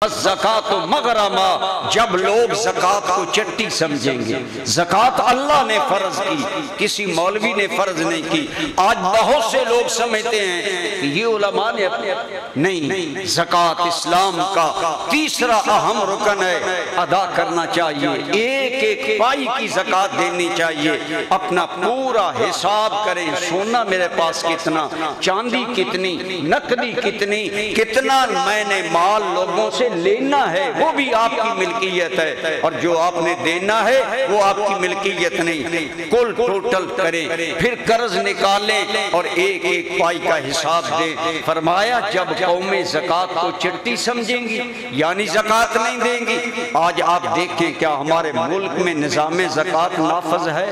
والزکات مغرما، جب لوگ زکات کو چٹی سمجھیں گے۔ زکات اللہ نے فرض کی، کسی مولوی نے فرض نہیں کی۔ آج بہت سے لوگ سمجھتے ہیں کہ یہ علماء نے اپنے نہیں، زکات اسلام کا تیسرا اہم رکن ہے، ادا کرنا چاہیے۔ ایک ایک پائی کی زکات دینی چاہیے، اپنا پورا حساب کریں، سونا میرے پاس کتنا، چاندی کتنی، نقدی کتنی، کتنا میں نے مال لوگوں سے لینا ہے، وہ بھی آپ کی ملکیت ہے، اور جو آپ نے دینا ہے وہ آپ کی ملکیت نہیں۔ کل ٹوٹل کریں، پھر قرض نکالیں اور ایک ایک پائی کا حساب دیں۔ فرمایا جب قومیں زکات کو چٹی سمجھیں گی یعنی زکات نہیں دیں گی۔ آج آپ دیکھیں کیا ہمارے ملک میں نظام زکات نافذ ہے؟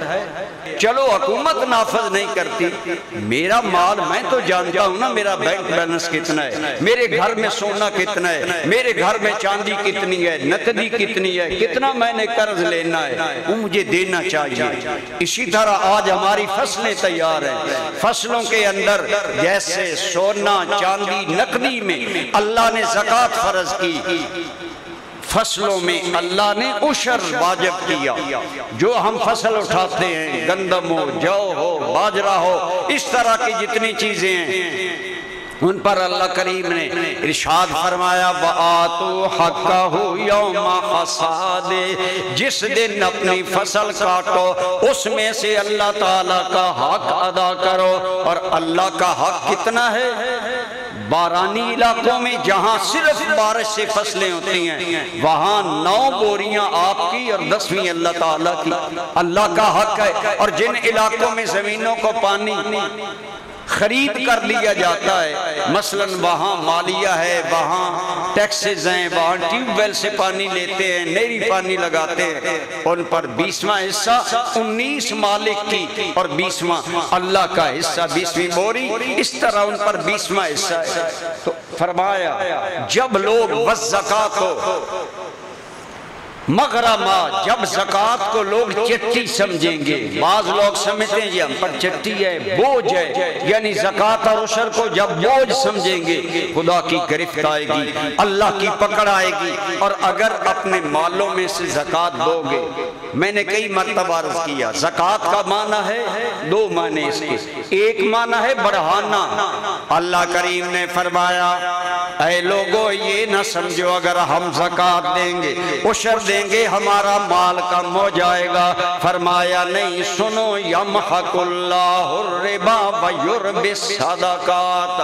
چلو حکومت نافذ نہیں کرتی، میرا مال میں تو جانتا ہوں نا، میرا بینک بیلنس کتنا ہے، میرے گھر میں سونا کتنا ہے، میرے گھر میں چاندی کتنی ہے، نقدی کتنی ہے، کتنا میں نے قرض لینا ہے، وہ مجھے دینا چاہیے۔ اسی طرح آج ہماری فصلیں تیار ہیں، فصلوں کے اندر جیسے سونا چاندی نقدی میں اللہ نے زکات فرض کی، فصلوں میں اللہ نے عشر واجب کیا۔ جو ہم فصل اٹھاتے ہیں، گندم ہو، جو ہو، باجرہ ہو، اس طرح کی جتنی چیزیں ہیں ان پر اللہ کریم نے ارشاد فرمایا وَآتُوا حَقَّهُ يَوْمَ حَصَادِهِ، جس دن اپنی فصل کاٹو اس میں سے اللہ تعالیٰ کا حق ادا کرو۔ اور اللہ کا حق کتنا ہے؟ بارانی علاقوں میں جہاں صرف بارش سے فصلیں ہوتی ہیں وہاں 9 بوریاں آپ کی اور 10ویں اللہ تعالیٰ کی، اللہ کا حق ہے۔ اور جن علاقوں میں زمینوں کو پانی خرید کر لیا جاتا ہے، مثلا وہاں مالیہ ہے، وہاں ٹیکسز ہیں، وہاں ٹیوب ویل سے پانی لیتے ہیں، نہری پانی لگاتے ہیں، ان پر 20واں حصہ 19 مالک کی اور 20واں اللہ کا حصہ، 20ویں بوری، اس طرح ان پر 20واں حصہ ہے۔ تو فرمایا جب لوگ والزکات ہو مغرما، جب زکات کو لوگ چٹی سمجھیں گے، بعض لوگ سمجھتے ہیں یہ ہم پر چٹی ہے، بوجھ ہے، یعنی زکات اور عشر کو جب بوجھ سمجھیں گے خدا کی گرفت آئے گی، اللہ کی پکڑ آئے گی۔ اور اگر اپنے مالوں میں سے زکات دو گے، میں نے کئی مرتبہ عرض کیا زکات کا معنی ہے 2 معنی اس کے، ایک معنی ہے بڑھانا۔ اللہ کریم نے فرمایا اے لوگو یہ نہ سمجھو اگر ہم زکات دیں گے، عشر دیں گے ہمارا مال کم ہو جائے گا۔ فرمایا نہیں، سنو یمحق اللہ الربا ویربی الصدقات،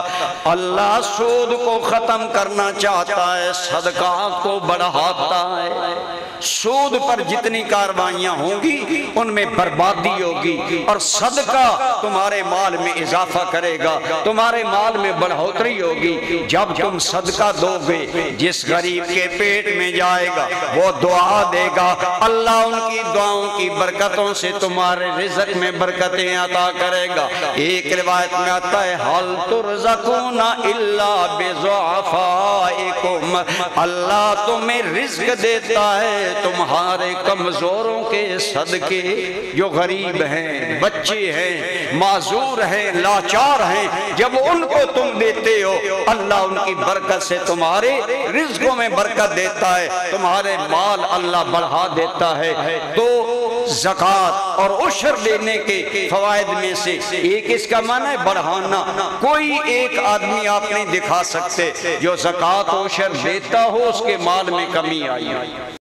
اللہ سود کو ختم کرنا چاہتا ہے، صدقات کو بڑھاتا ہے۔ سود پر جتنی کاروائیاں ہوں گی ان میں بربادی ہوگی، اور صدقہ تمہارے مال میں اضافہ کرے گا، تمہارے مال میں بڑھوتری ہوگی۔ جب تم صدقہ دو گے جس غریب کے پیٹ میں جائے گا وہ دعا دے گا، اللہ ان کی دعاؤں کی برکتوں سے تمہارے رزق میں برکتیں عطا کرے گا۔ ایک روایت میں آتا ہے حَلْ تُرْزَقُونَ إِلَّا بِضُعَفَائِكُمْ، اللہ تمہیں رزق دیتا ہے تمہارے کمزوروں کے صدقے، جو غریب ہیں، بچے ہیں، معذور ہیں، لاچار ہیں، جب ان کو تم دیتے ہو اللہ ان کی برکت سے تمہارے رزقوں میں برکت دیتا ہے، تمہارے مال اللہ بڑھا دیتا ہے۔ تو زکات اور عشر دینے کے فوائد میں سے ایک اس کا معنی ہے بڑھانا۔ کوئی ایک آدمی آپ نہیں دکھا سکتے جو زکات و عشر دیتا ہو اس کے مال میں کمی آئی۔